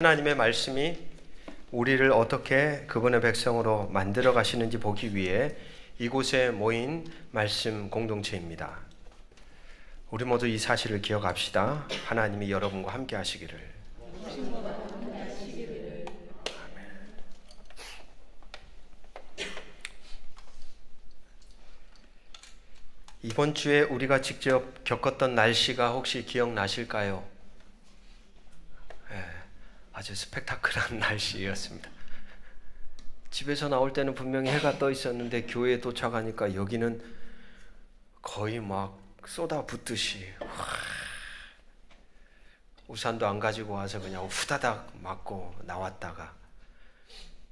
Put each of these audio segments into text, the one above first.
하나님의 말씀이 우리를 어떻게 그분의 백성으로 만들어 가시는지 보기 위해 이곳에 모인 말씀 공동체입니다. 우리 모두 이 사실을 기억합시다. 하나님이 여러분과 함께 하시기를. 이번 주에 우리가 직접 겪었던 날씨가 혹시 기억나실까요? 아주 스펙타클한 날씨였습니다. 집에서 나올 때는 분명히 해가 떠 있었는데 교회에 도착하니까 여기는 거의 막 쏟아붓듯이 우산도 안 가지고 와서 그냥 후다닥 맞고 나왔다가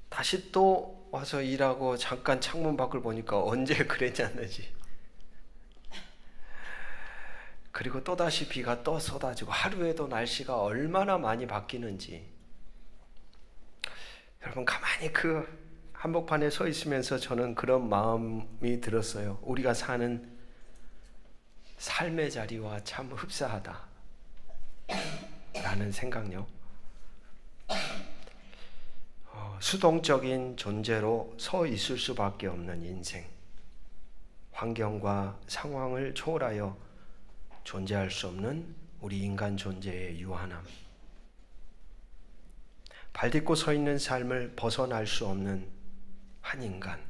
다시 또 와서 일하고 잠깐 창문 밖을 보니까 언제 그랬냐는지, 그리고 또다시 비가 또 쏟아지고 하루에도 날씨가 얼마나 많이 바뀌는지. 여러분, 가만히 그 한복판에 서 있으면서 저는 그런 마음이 들었어요. 우리가 사는 삶의 자리와 참 흡사하다 라는 생각요. 수동적인 존재로 서 있을 수밖에 없는 인생, 환경과 상황을 초월하여 존재할 수 없는 우리 인간 존재의 유한함, 발딛고 서 있는 삶을 벗어날 수 없는 한 인간,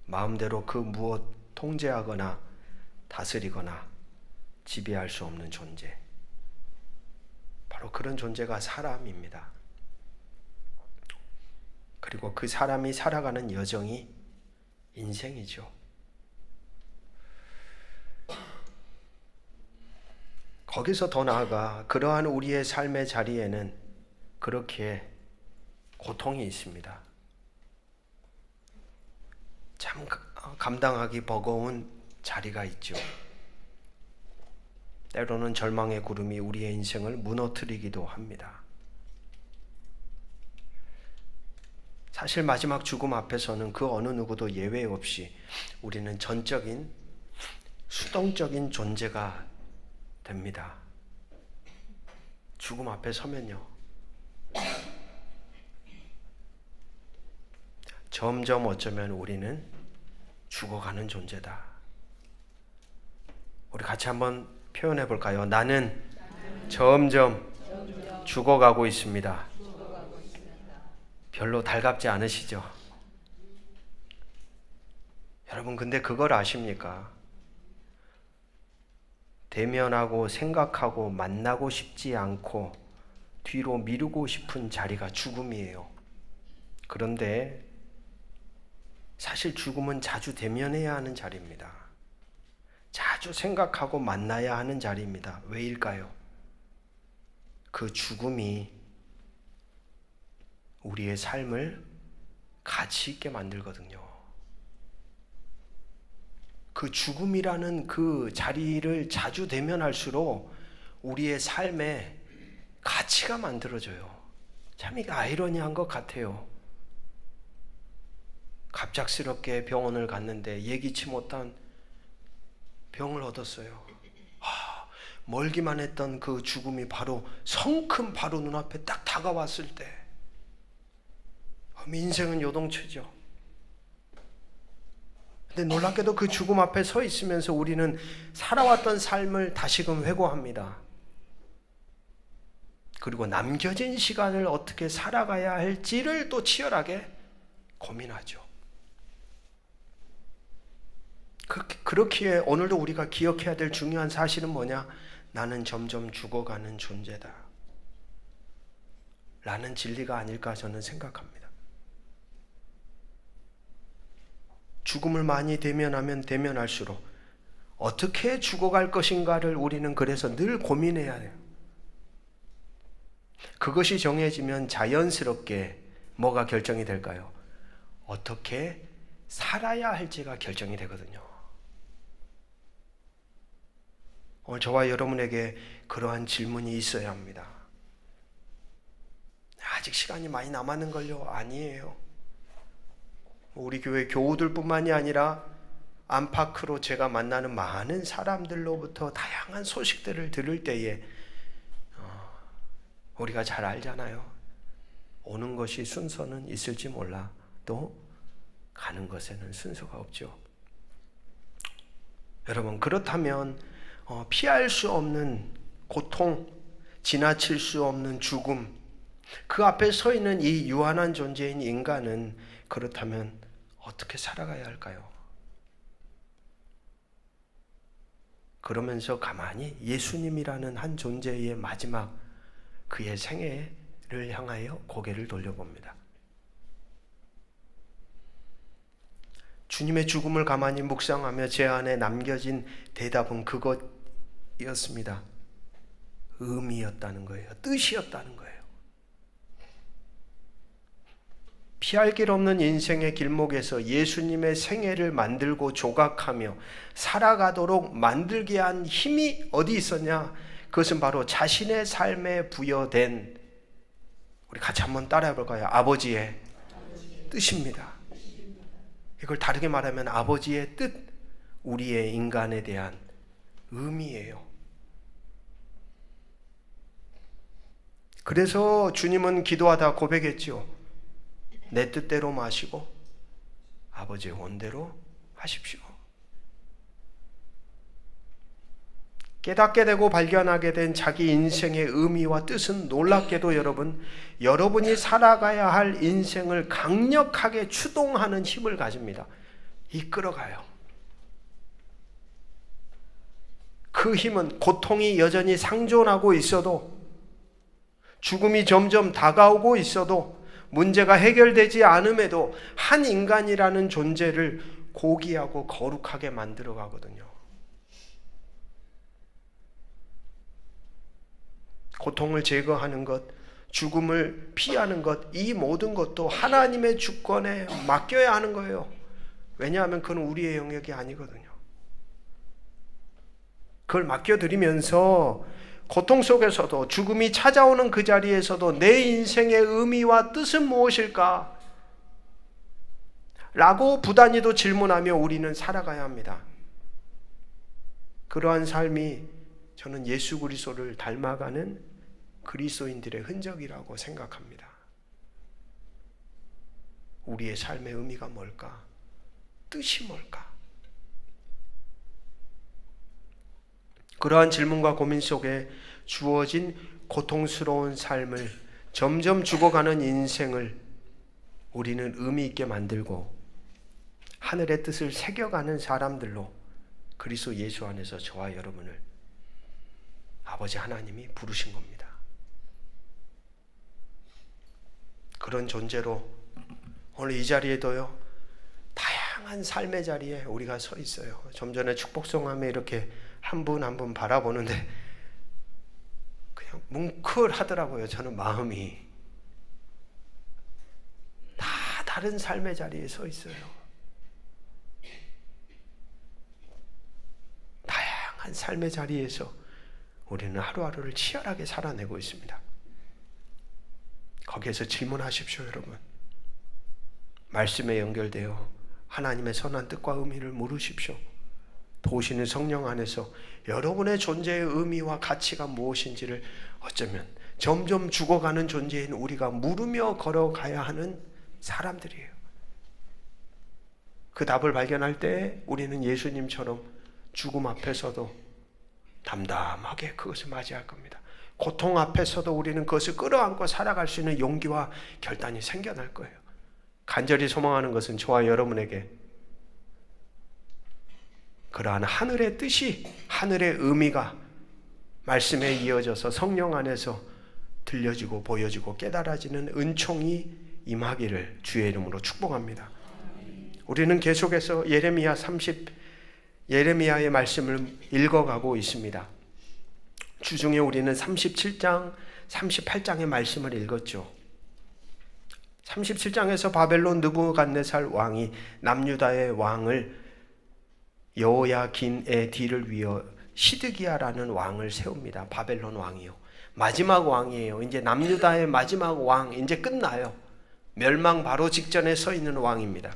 마음대로 그 무엇 통제하거나 다스리거나 지배할 수 없는 존재, 바로 그런 존재가 사람입니다. 그리고 그 사람이 살아가는 여정이 인생이죠. 거기서 더 나아가 그러한 우리의 삶의 자리에는 그렇게 고통이 있습니다. 참 감당하기 버거운 자리가 있죠. 때로는 절망의 구름이 우리의 인생을 무너뜨리기도 합니다. 사실 마지막 죽음 앞에서는 그 어느 누구도 예외 없이 우리는 전적인 수동적인 존재가 됩니다. 죽음 앞에 서면요, 점점 어쩌면 우리는 죽어가는 존재다. 우리 같이 한번 표현해 볼까요? 나는 점점 죽어가고 있습니다. 별로 달갑지 않으시죠? 여러분, 근데 그걸 아십니까? 대면하고 생각하고 만나고 싶지 않고 뒤로 미루고 싶은 자리가 죽음이에요. 그런데 사실 죽음은 자주 대면해야 하는 자리입니다. 자주 생각하고 만나야 하는 자리입니다. 왜일까요? 그 죽음이 우리의 삶을 가치 있게 만들거든요. 그 죽음이라는 그 자리를 자주 대면할수록 우리의 삶에 가치가 만들어져요. 참 이게 아이러니한 것 같아요. 갑작스럽게 병원을 갔는데 예기치 못한 병을 얻었어요. 멀기만 했던 그 죽음이 바로 성큼 바로 눈앞에 딱 다가왔을 때, 인생은 요동치죠. 근데 놀랍게도 그 죽음 앞에 서 있으면서 우리는 살아왔던 삶을 다시금 회고합니다. 그리고 남겨진 시간을 어떻게 살아가야 할지를 또 치열하게 고민하죠. 그렇기에 오늘도 우리가 기억해야 될 중요한 사실은 뭐냐? 나는 점점 죽어가는 존재다 라는 진리가 아닐까 저는 생각합니다. 죽음을 많이 대면하면 대면할수록 어떻게 죽어갈 것인가를 우리는 그래서 늘 고민해야 해요. 그것이 정해지면 자연스럽게 뭐가 결정이 될까요? 어떻게 살아야 할지가 결정이 되거든요. 오늘 저와 여러분에게 그러한 질문이 있어야 합니다. 아직 시간이 많이 남았는걸요? 아니에요. 우리 교회 교우들뿐만이 아니라 안팎으로 제가 만나는 많은 사람들로부터 다양한 소식들을 들을 때에 우리가 잘 알잖아요. 오는 것이 순서는 있을지 몰라도 가는 것에는 순서가 없죠. 여러분, 그렇다면 피할 수 없는 고통, 지나칠 수 없는 죽음, 그 앞에 서 있는 이 유한한 존재인 인간은 그렇다면 어떻게 살아가야 할까요? 그러면서 가만히 예수님이라는 한 존재의 마지막 그의 생애를 향하여 고개를 돌려봅니다. 주님의 죽음을 가만히 묵상하며 제 안에 남겨진 대답은 그것이었습니다. 의미였다는 거예요. 뜻이었다는 거예요. 피할 길 없는 인생의 길목에서 예수님의 생애를 만들고 조각하며 살아가도록 만들게 한 힘이 어디 있었냐? 그것은 바로 자신의 삶에 부여된, 우리 같이 한번 따라해 볼까요? 아버지의 뜻입니다. 이걸 다르게 말하면 아버지의 뜻, 우리의 인간에 대한 의미예요. 그래서 주님은 기도하다 고백했죠. 내 뜻대로 마시고 아버지의 원대로 하십시오. 깨닫게 되고 발견하게 된 자기 인생의 의미와 뜻은 놀랍게도 여러분이 살아가야 할 인생을 강력하게 추동하는 힘을 가집니다. 이끌어가요. 그 힘은 고통이 여전히 상존하고 있어도, 죽음이 점점 다가오고 있어도, 문제가 해결되지 않음에도 한 인간이라는 존재를 고귀하고 거룩하게 만들어 가거든요. 고통을 제거하는 것, 죽음을 피하는 것, 이 모든 것도 하나님의 주권에 맡겨야 하는 거예요. 왜냐하면 그건 우리의 영역이 아니거든요. 그걸 맡겨드리면서 고통 속에서도, 죽음이 찾아오는 그 자리에서도 내 인생의 의미와 뜻은 무엇일까? 라고 부단히도 질문하며 우리는 살아가야 합니다. 그러한 삶이 저는 예수 그리스도를 닮아가는 그리스도인들의 흔적이라고 생각합니다. 우리의 삶의 의미가 뭘까? 뜻이 뭘까? 그러한 질문과 고민 속에 주어진 고통스러운 삶을, 점점 죽어가는 인생을 우리는 의미 있게 만들고 하늘의 뜻을 새겨가는 사람들로 그리스도 예수 안에서 저와 여러분을 아버지 하나님이 부르신 겁니다. 그런 존재로 오늘 이 자리에도요, 다양한 삶의 자리에 우리가 서 있어요. 좀 전에 축복성함에 이렇게 한 분 한 분 바라보는데 그냥 뭉클하더라고요. 저는 마음이 다 다른 삶의 자리에 서 있어요. 다양한 삶의 자리에서 우리는 하루하루를 치열하게 살아내고 있습니다. 거기에서 질문하십시오, 여러분. 말씀에 연결되어 하나님의 선한 뜻과 의미를 물으십시오. 도우시는 성령 안에서 여러분의 존재의 의미와 가치가 무엇인지를 어쩌면 점점 죽어가는 존재인 우리가 물으며 걸어가야 하는 사람들이에요. 그 답을 발견할 때 우리는 예수님처럼 죽음 앞에서도 담담하게 그것을 맞이할 겁니다. 고통 앞에서도 우리는 그것을 끌어안고 살아갈 수 있는 용기와 결단이 생겨날 거예요. 간절히 소망하는 것은 저와 여러분에게 그러한 하늘의 뜻이, 하늘의 의미가 말씀에 이어져서 성령 안에서 들려지고 보여지고 깨달아지는 은총이 임하기를 주의 이름으로 축복합니다. 우리는 계속해서 예레미야의 말씀을 읽어가고 있습니다. 주중에 우리는 37장, 38장의 말씀을 읽었죠. 37장에서 바벨론 느부갓네살 왕이 남유다의 왕을 여호야긴의 뒤를 위어 시드기야라는 왕을 세웁니다. 바벨론 왕이요. 마지막 왕이에요. 이제 남유다의 마지막 왕, 이제 끝나요. 멸망 바로 직전에 서 있는 왕입니다.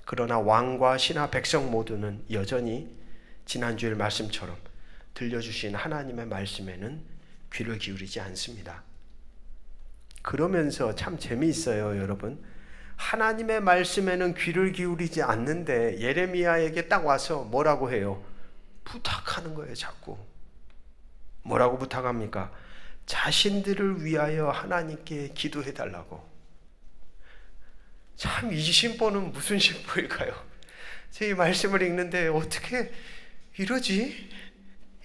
그러나 왕과 신하 백성 모두는 여전히 지난주일 말씀처럼 들려주신 하나님의 말씀에는 귀를 기울이지 않습니다. 그러면서 참 재미있어요, 여러분. 하나님의 말씀에는 귀를 기울이지 않는데 예레미야에게 딱 와서 뭐라고 해요? 부탁하는 거예요, 자꾸. 뭐라고 부탁합니까? 자신들을 위하여 하나님께 기도해 달라고. 참 이 심보는 무슨 심보일까요? 제 이 말씀을 읽는데 어떻게 이러지?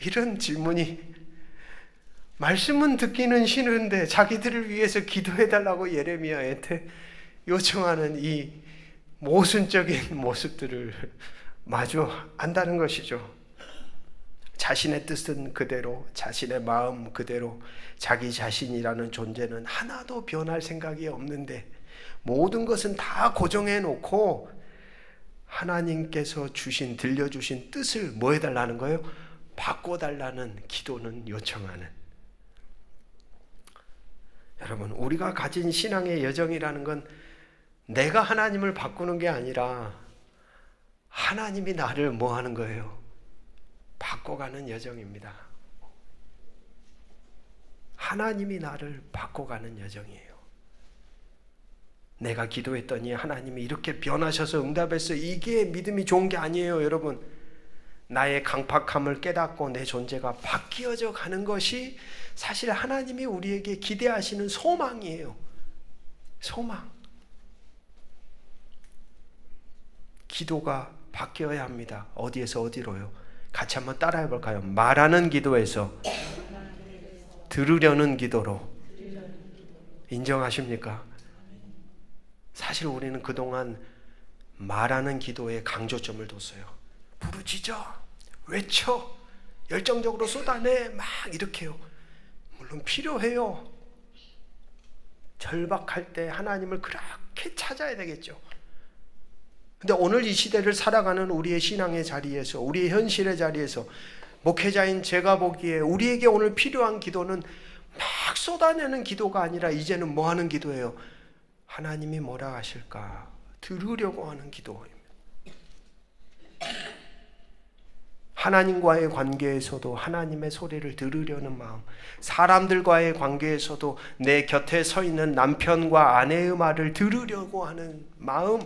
이런 질문이. 말씀은 듣기는 싫은데 자기들을 위해서 기도해 달라고 예레미야한테 요청하는 이 모순적인 모습들을 마주 안다는 것이죠. 자신의 뜻은 그대로, 자신의 마음 그대로, 자기 자신이라는 존재는 하나도 변할 생각이 없는데 모든 것은 다 고정해 놓고 하나님께서 들려주신 뜻을 뭐 해달라는 거예요? 바꿔달라는 기도는 요청하는. 여러분, 우리가 가진 신앙의 여정이라는 건 내가 하나님을 바꾸는 게 아니라 하나님이 나를 뭐 하는 거예요? 바꿔가는 여정입니다. 하나님이 나를 바꿔가는 여정이에요. 내가 기도했더니 하나님이 이렇게 변하셔서 응답했어요. 이게 믿음이 좋은 게 아니에요, 여러분. 나의 강팍함을 깨닫고 내 존재가 바뀌어져 가는 것이 사실 하나님이 우리에게 기대하시는 소망이에요. 소망. 기도가 바뀌어야 합니다. 어디에서 어디로요? 같이 한번 따라해 볼까요? 말하는 기도에서 들으려는 기도로. 인정하십니까? 사실 우리는 그동안 말하는 기도에 강조점을 뒀어요. 부르짖어, 외쳐, 열정적으로 쏟아내, 막 이렇게요. 물론 필요해요. 절박할 때 하나님을 그렇게 찾아야 되겠죠. 근데 오늘 이 시대를 살아가는 우리의 신앙의 자리에서, 우리의 현실의 자리에서 목회자인 제가 보기에 우리에게 오늘 필요한 기도는 막 쏟아내는 기도가 아니라 이제는 뭐 하는 기도예요? 하나님이 뭐라 하실까 들으려고 하는 기도입니다. 하나님과의 관계에서도 하나님의 소리를 들으려는 마음, 사람들과의 관계에서도 내 곁에 서 있는 남편과 아내의 말을 들으려고 하는 마음,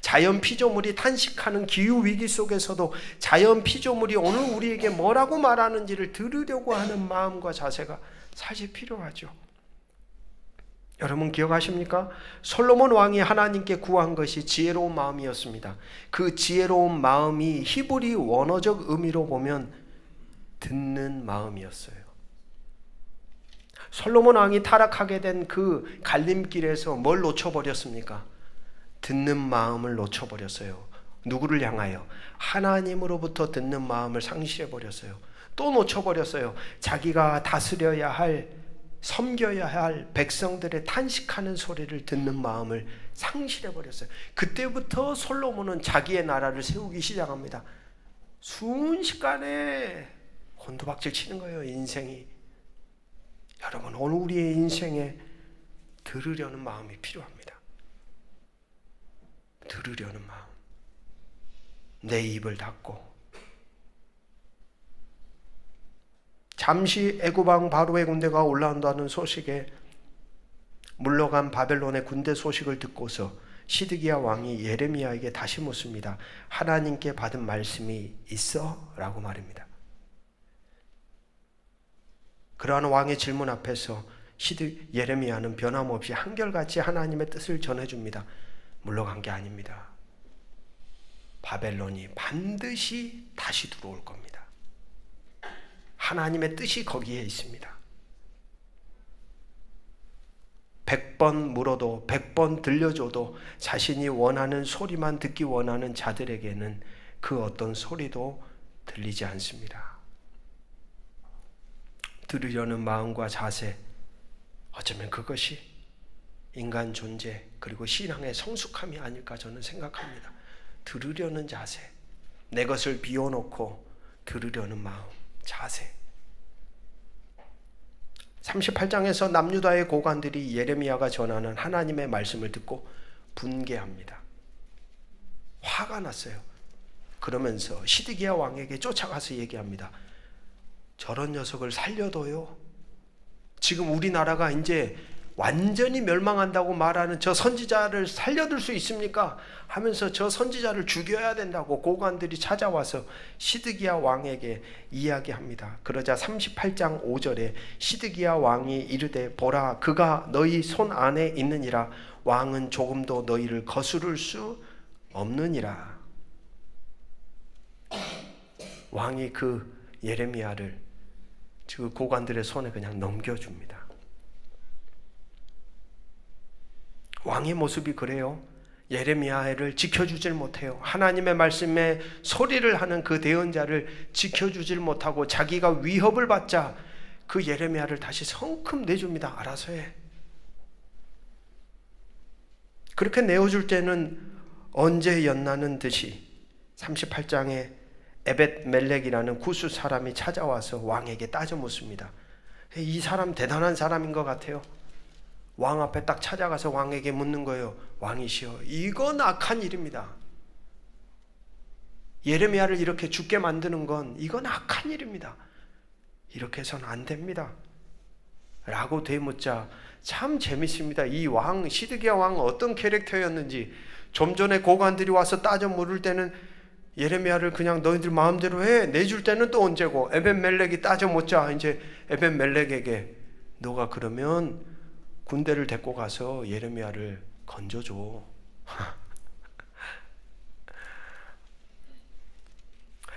자연 피조물이 탄식하는 기후위기 속에서도 자연 피조물이 오늘 우리에게 뭐라고 말하는지를 들으려고 하는 마음과 자세가 사실 필요하죠. 여러분 기억하십니까? 솔로몬 왕이 하나님께 구한 것이 지혜로운 마음이었습니다. 그 지혜로운 마음이 히브리 원어적 의미로 보면 듣는 마음이었어요. 솔로몬 왕이 타락하게 된 그 갈림길에서 뭘 놓쳐버렸습니까? 듣는 마음을 놓쳐버렸어요. 누구를 향하여? 하나님으로부터 듣는 마음을 상실해버렸어요. 또 놓쳐버렸어요. 자기가 다스려야 할, 섬겨야 할 백성들의 탄식하는 소리를 듣는 마음을 상실해버렸어요. 그때부터 솔로몬은 자기의 나라를 세우기 시작합니다. 순식간에 곤두박질 치는 거예요, 인생이. 여러분, 오늘 우리의 인생에 들으려는 마음이 필요합니다. 들으려는 마음. 내 입을 닫고 잠시 애굽왕 바로의 군대가 올라온다는 소식에 물러간 바벨론의 군대 소식을 듣고서 시드기야 왕이 예레미야에게 다시 묻습니다. 하나님께 받은 말씀이 있어? 라고 말입니다. 그러한 왕의 질문 앞에서 예레미야는 변함없이 한결같이 하나님의 뜻을 전해줍니다. 물러간 게 아닙니다. 바벨론이 반드시 다시 들어올 겁니다. 하나님의 뜻이 거기에 있습니다. 100번 물어도 100번 들려줘도 자신이 원하는 소리만 듣기 원하는 자들에게는 그 어떤 소리도 들리지 않습니다. 들으려는 마음과 자세, 어쩌면 그것이 인간 존재 그리고 신앙의 성숙함이 아닐까 저는 생각합니다. 들으려는 자세, 내 것을 비워놓고 들으려는 마음, 자세. 38장에서 남유다의 고관들이 예레미야가 전하는 하나님의 말씀을 듣고 분개합니다. 화가 났어요. 그러면서 시드기야 왕에게 쫓아가서 얘기합니다. 저런 녀석을 살려둬요. 지금 우리나라가 이제 완전히 멸망한다고 말하는 저 선지자를 살려둘 수 있습니까? 하면서 저 선지자를 죽여야 된다고 고관들이 찾아와서 시드기야 왕에게 이야기합니다. 그러자 38장 5절에 시드기야 왕이 이르되 보라 그가 너희 손 안에 있느니라. 왕은 조금도 너희를 거스를 수 없느니라. 왕이 그 예레미야를 그 고관들의 손에 그냥 넘겨줍니다. 왕의 모습이 그래요. 예레미야를 지켜주질 못해요. 하나님의 말씀에 소리를 하는 그 대언자를 지켜주질 못하고 자기가 위협을 받자 그 예레미야를 다시 성큼 내줍니다. 알아서 해. 그렇게 내어줄 때는 언제 연나는 듯이 38장에 에벳 멜렉이라는 구스 사람이 찾아와서 왕에게 따져 묻습니다. 이 사람 대단한 사람인 것 같아요. 왕 앞에 딱 찾아가서 왕에게 묻는 거예요. 왕이시여, 이건 악한 일입니다. 예레미야를 이렇게 죽게 만드는 건 이건 악한 일입니다. 이렇게 해서는 안 됩니다. 라고 되묻자 참 재밌습니다. 이 왕, 시드기야 왕 어떤 캐릭터였는지 좀 전에 고관들이 와서 따져 물을 때는 예레미야를 그냥 너희들 마음대로 해 내줄 때는 또 언제고 에벤멜렉이 따져 묻자 이제 에벤멜렉에게 너가 그러면 군대를 데리고 가서 예레미야를 건져줘.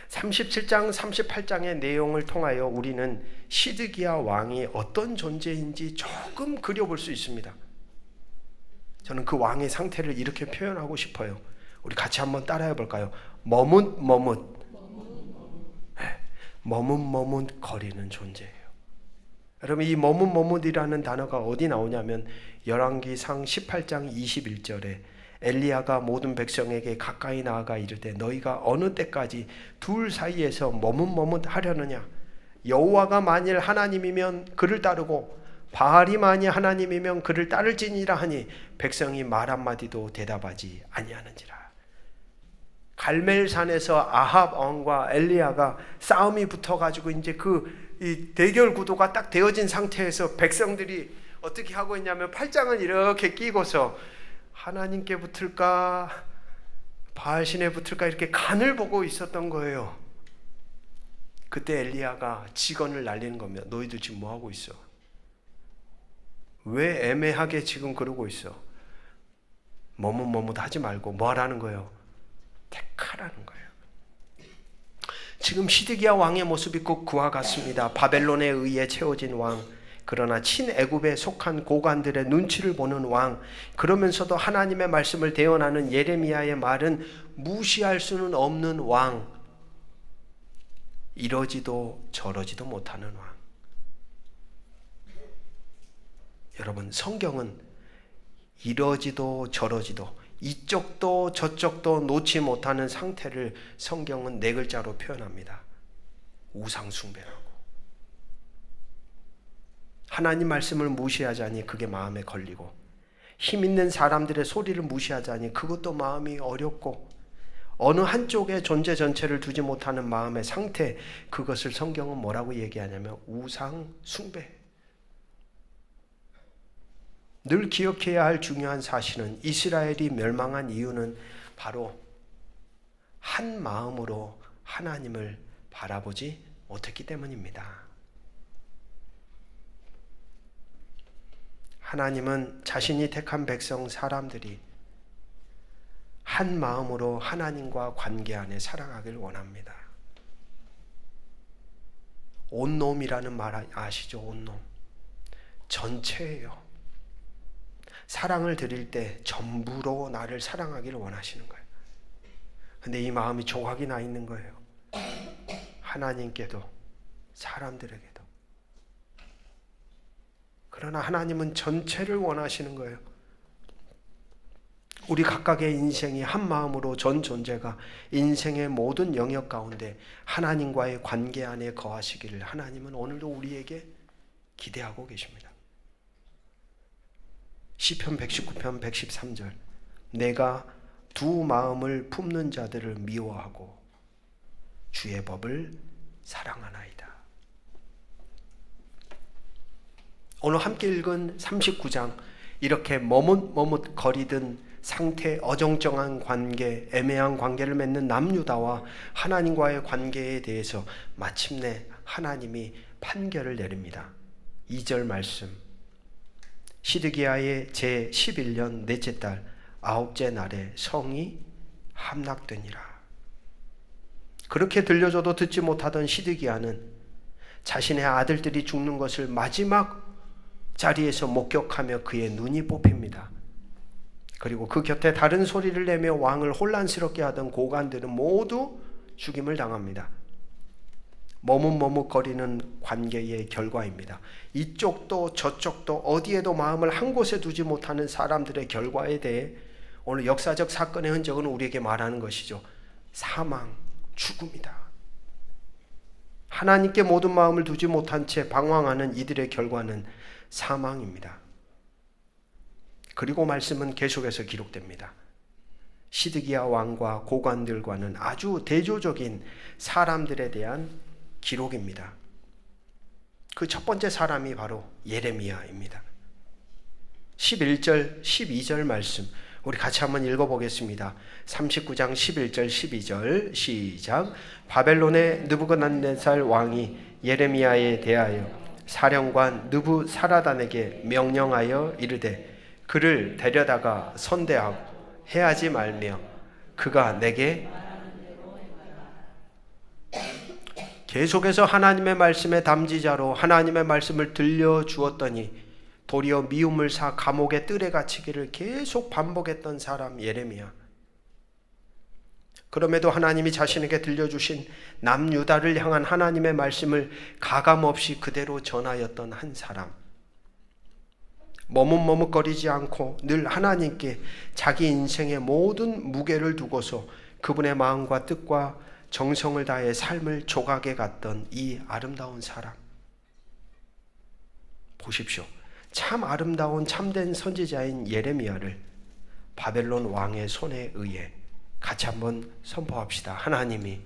37장 38장의 내용을 통하여 우리는 시드기야 왕이 어떤 존재인지 조금 그려볼 수 있습니다. 저는 그 왕의 상태를 이렇게 표현하고 싶어요. 우리 같이 한번 따라해 볼까요? 머뭇머뭇 머뭇머뭇 거리는 존재예요. 여러분 이 머뭇머뭇이라는 단어가 어디 나오냐면 열왕기상 18장 21절에 엘리야가 모든 백성에게 가까이 나아가 이르되 너희가 어느 때까지 둘 사이에서 머뭇머뭇하려느냐. 여호와가 만일 하나님이면 그를 따르고 바알이 만일 하나님이면 그를 따를지니라 하니 백성이 말 한마디도 대답하지 아니하는지라. 갈멜산에서 아합 왕과 엘리야가 싸움이 붙어가지고 이제 이 대결 구도가 딱 되어진 상태에서 백성들이 어떻게 하고 있냐면 팔짱을 이렇게 끼고서 하나님께 붙을까 바알신에 붙을까 이렇게 간을 보고 있었던 거예요. 그때 엘리야가 직언을 날리는 겁니다. 너희들 지금 뭐 하고 있어? 왜 애매하게 지금 그러고 있어? 머뭇머뭇하지 말고 뭐 하라는 거예요? 택하라는 거예요. 지금 시드기야 왕의 모습이 꼭 그와 같습니다. 바벨론에 의해 채워진 왕, 그러나 친애굽에 속한 고관들의 눈치를 보는 왕, 그러면서도 하나님의 말씀을 대언하는 예레미야의 말은 무시할 수는 없는 왕, 이러지도 저러지도 못하는 왕. 여러분 성경은 이러지도 저러지도 이쪽도 저쪽도 놓지 못하는 상태를 성경은 4글자로 표현합니다. 우상숭배라고. 하나님 말씀을 무시하자니 그게 마음에 걸리고 힘 있는 사람들의 소리를 무시하자니 그것도 마음이 어렵고 어느 한쪽에 존재 전체를 두지 못하는 마음의 상태, 그것을 성경은 뭐라고 얘기하냐면 우상숭배. 늘 기억해야 할 중요한 사실은 이스라엘이 멸망한 이유는 바로 한 마음으로 하나님을 바라보지 못했기 때문입니다. 하나님은 자신이 택한 백성 사람들이 한 마음으로 하나님과 관계 안에 살아가길 원합니다. 온놈이라는 말 아시죠? 온놈. 전체예요. 사랑을 드릴 때 전부로 나를 사랑하기를 원하시는 거예요. 근데 이 마음이 조각이 나 있는 거예요. 하나님께도 사람들에게도. 그러나 하나님은 전체를 원하시는 거예요. 우리 각각의 인생이 한 마음으로 전 존재가 인생의 모든 영역 가운데 하나님과의 관계 안에 거하시기를 하나님은 오늘도 우리에게 기대하고 계십니다. 시편 119편 113절 내가 두 마음을 품는 자들을 미워하고 주의 법을 사랑하나이다. 오늘 함께 읽은 39장, 이렇게 머뭇머뭇거리던 상태, 어정쩡한 관계, 애매한 관계를 맺는 남유다와 하나님과의 관계에 대해서 마침내 하나님이 판결을 내립니다. 2절 말씀, 시드기야의 제11년 넷째 달 9째 날에 성이 함락되니라. 그렇게 들려줘도 듣지 못하던 시드기야는 자신의 아들들이 죽는 것을 마지막 자리에서 목격하며 그의 눈이 뽑힙니다. 그리고 그 곁에 다른 소리를 내며 왕을 혼란스럽게 하던 고관들은 모두 죽임을 당합니다. 머뭇머뭇거리는 관계의 결과입니다. 이쪽도 저쪽도 어디에도 마음을 한 곳에 두지 못하는 사람들의 결과에 대해 오늘 역사적 사건의 흔적은 우리에게 말하는 것이죠. 사망, 죽음이다. 하나님께 모든 마음을 두지 못한 채 방황하는 이들의 결과는 사망입니다. 그리고 말씀은 계속해서 기록됩니다. 시드기야 왕과 고관들과는 아주 대조적인 사람들에 대한 기록입니다. 그 첫 번째 사람이 바로 예레미야입니다. 11절, 12절 말씀 우리 같이 한번 읽어보겠습니다. 39장 11절, 12절 시작. 바벨론의 느부갓네살 왕이 예레미야에 대하여 사령관 느부사라단에게 명령하여 이르되 그를 데려다가 선대하고 해하지 말며 그가 내게 계속해서 하나님의 말씀의 담지자로 하나님의 말씀을 들려주었더니 도리어 미움을 사 감옥의 뜰에 갇히기를 계속 반복했던 사람 예레미야. 그럼에도 하나님이 자신에게 들려주신 남유다를 향한 하나님의 말씀을 가감없이 그대로 전하였던 한 사람. 머뭇머뭇거리지 않고 늘 하나님께 자기 인생의 모든 무게를 두고서 그분의 마음과 뜻과 정성을 다해 삶을 조각해 갔던 이 아름다운 사람. 보십시오. 참 아름다운 참된 선지자인 예레미야를 바벨론 왕의 손에 의해 같이 한번 선포합시다. 하나님이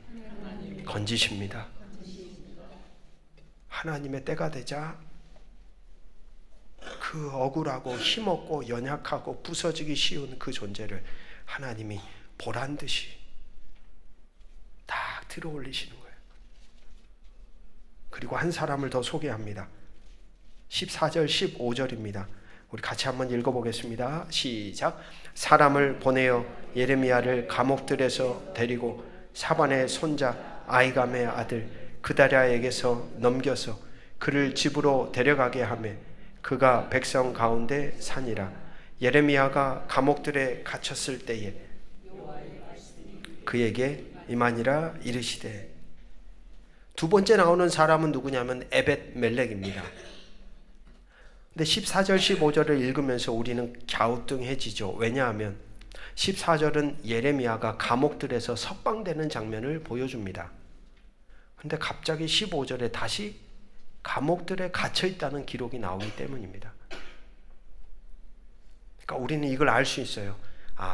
건지십니다. 하나님의 때가 되자 그 억울하고 힘없고 연약하고 부서지기 쉬운 그 존재를 하나님이 보란듯이 딱 들어 올리시는 거예요. 그리고 한 사람을 더 소개합니다. 14절 15절입니다. 우리 같이 한번 읽어보겠습니다. 시작. 사람을 보내어 예레미야를 감옥들에서 데리고 사반의 손자 아이감의 아들 그다랴에게서 넘겨서 그를 집으로 데려가게 하며 그가 백성 가운데 사니라. 예레미야가 감옥들에 갇혔을 때에 그에게 이만희라 이르시되. 두 번째 나오는 사람은 누구냐면 에벳멜렉입니다. 근데 14절 15절을 읽으면서 우리는 갸우뚱해지죠. 왜냐하면 14절은 예레미야가 감옥들에서 석방되는 장면을 보여줍니다. 근데 갑자기 15절에 다시 감옥들에 갇혀 있다는 기록이 나오기 때문입니다. 그러니까 우리는 이걸 알 수 있어요.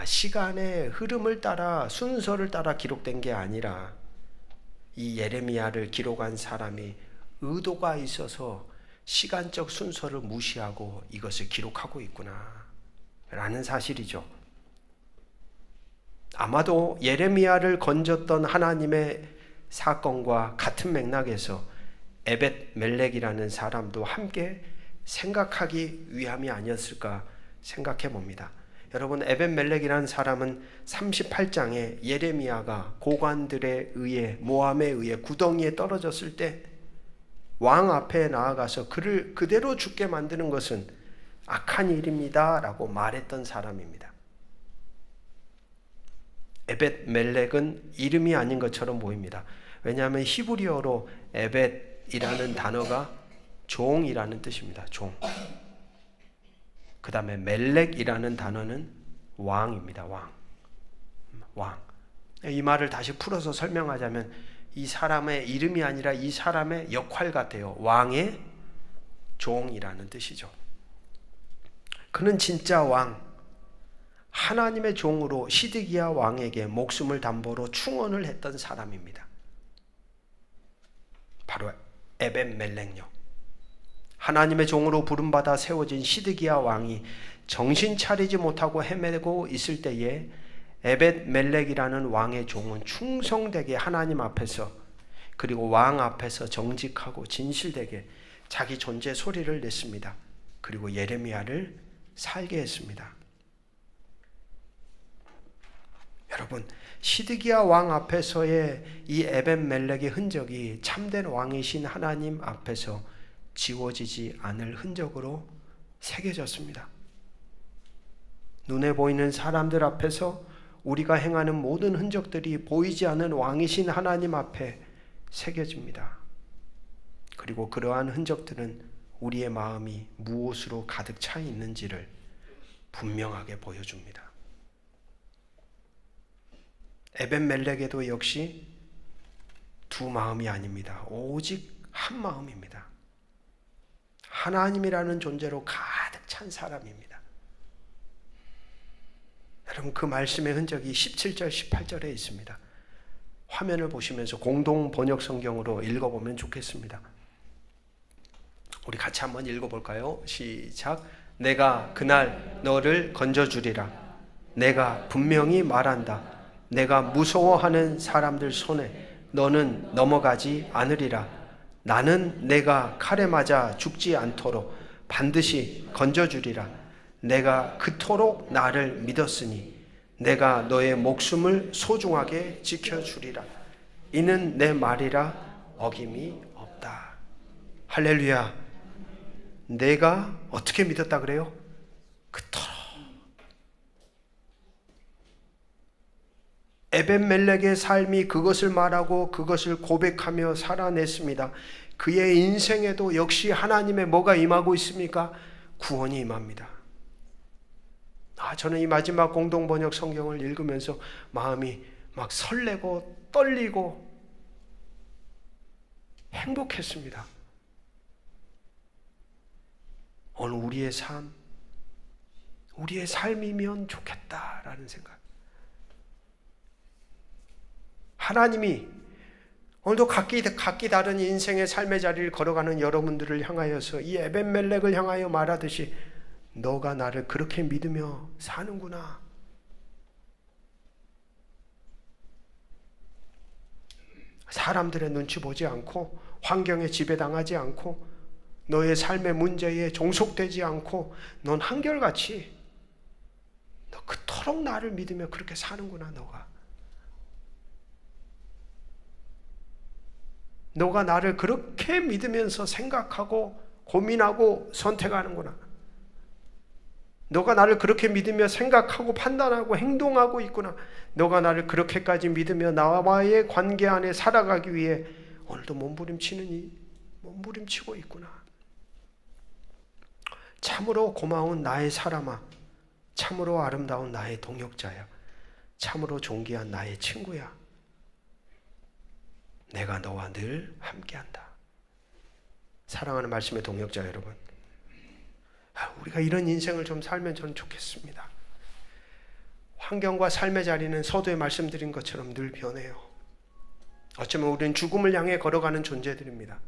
시간의 흐름을 따라 순서를 따라 기록된 게 아니라 이 예레미야를 기록한 사람이 의도가 있어서 시간적 순서를 무시하고 이것을 기록하고 있구나 라는 사실이죠. 아마도 예레미야를 건졌던 하나님의 사건과 같은 맥락에서 에벳멜렉이라는 사람도 함께 생각하기 위함이 아니었을까 생각해 봅니다. 여러분, 에벳멜렉이라는 사람은 38장에 예레미야가 고관들에 의해 모함에 의해 구덩이에 떨어졌을 때 왕 앞에 나아가서 그를 그대로 죽게 만드는 것은 악한 일입니다 라고 말했던 사람입니다. 에벳멜렉은 이름이 아닌 것처럼 보입니다. 왜냐하면 히브리어로 에벳이라는 단어가 종이라는 뜻입니다. 종. 그 다음에 멜렉이라는 단어는 왕입니다. 왕. 이 말을 다시 풀어서 설명하자면 이 사람의 이름이 아니라 이 사람의 역할 같아요. 왕의 종이라는 뜻이죠. 그는 진짜 왕, 하나님의 종으로 시드기야 왕에게 목숨을 담보로 충원을 했던 사람입니다. 바로 에벳멜렉요. 하나님의 종으로 부름받아 세워진 시드기야 왕이 정신 차리지 못하고 헤매고 있을 때에 에벳멜렉이라는 왕의 종은 충성되게 하나님 앞에서 그리고 왕 앞에서 정직하고 진실되게 자기 존재 소리를 냈습니다. 그리고 예레미야를 살게 했습니다. 여러분, 시드기야 왕 앞에서의 이 에벳멜렉의 흔적이 참된 왕이신 하나님 앞에서 지워지지 않을 흔적으로 새겨졌습니다. 눈에 보이는 사람들 앞에서 우리가 행하는 모든 흔적들이 보이지 않는 왕이신 하나님 앞에 새겨집니다. 그리고 그러한 흔적들은 우리의 마음이 무엇으로 가득 차 있는지를 분명하게 보여줍니다. 에벳멜렉에도 역시 두 마음이 아닙니다. 오직 한 마음입니다. 하나님이라는 존재로 가득 찬 사람입니다. 여러분, 그 말씀의 흔적이 17절, 18절에 있습니다. 화면을 보시면서 공동 번역 성경으로 읽어보면 좋겠습니다. 우리 같이 한번 읽어볼까요? 시작. 내가 그날 너를 건져주리라. 내가 분명히 말한다. 내가 무서워하는 사람들 손에 너는 넘어가지 않으리라. 나는 내가 칼에 맞아 죽지 않도록 반드시 건져주리라. 내가 그토록 나를 믿었으니 내가 너의 목숨을 소중하게 지켜주리라. 이는 내 말이라 어김이 없다. 할렐루야. 내가 어떻게 믿었다 그래요? 그토록. 에벳멜렉의 삶이 그것을 말하고 그것을 고백하며 살아냈습니다. 그의 인생에도 역시 하나님의 뭐가 임하고 있습니까? 구원이 임합니다. 저는 이 마지막 공동번역 성경을 읽으면서 마음이 막 설레고 떨리고 행복했습니다. 오늘 우리의 삶이면 좋겠다라는 생각. 하나님이 오늘도 각기 다른 인생의 삶의 자리를 걸어가는 여러분들을 향하여서 이 에벳멜렉을 향하여 말하듯이 너가 나를 그렇게 믿으며 사는구나. 사람들의 눈치 보지 않고 환경에 지배당하지 않고 너의 삶의 문제에 종속되지 않고 넌 한결같이 너 그토록 나를 믿으며 그렇게 사는구나. 너가 나를 그렇게 믿으면서 생각하고 고민하고 선택하는구나. 너가 나를 그렇게 믿으며 생각하고 판단하고 행동하고 있구나. 너가 나를 그렇게까지 믿으며 나와의 관계 안에 살아가기 위해 오늘도 몸부림치고 있구나. 참으로 고마운 나의 사람아, 참으로 아름다운 나의 동역자야, 참으로 존귀한 나의 친구야. 내가 너와 늘 함께한다. 사랑하는 말씀의 동역자 여러분, 우리가 이런 인생을 좀 살면 저는 좋겠습니다. 환경과 삶의 자리는 서두에 말씀드린 것처럼 늘 변해요. 어쩌면 우리는 죽음을 향해 걸어가는 존재들입니다.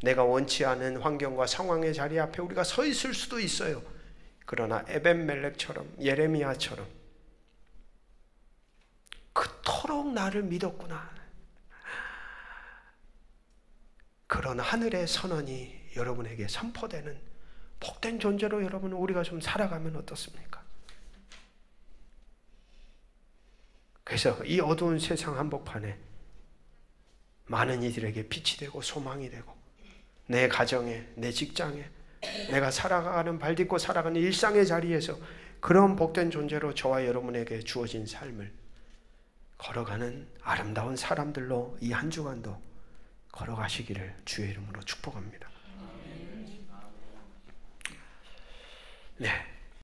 내가 원치 않은 환경과 상황의 자리 앞에 우리가 서 있을 수도 있어요. 그러나 에벳멜렉처럼, 예레미야처럼 그토록 나를 믿었구나. 그런 하늘의 선언이 여러분에게 선포되는 복된 존재로 여러분 우리가 좀 살아가면 어떻습니까? 그래서 이 어두운 세상 한복판에 많은 이들에게 빛이 되고 소망이 되고 내 가정에, 내 직장에, 내가 살아가는 발딛고 살아가는 일상의 자리에서 그런 복된 존재로 저와 여러분에게 주어진 삶을 걸어가는 아름다운 사람들로 이 한 주간도 걸어가시기를 주의 이름으로 축복합니다. 네.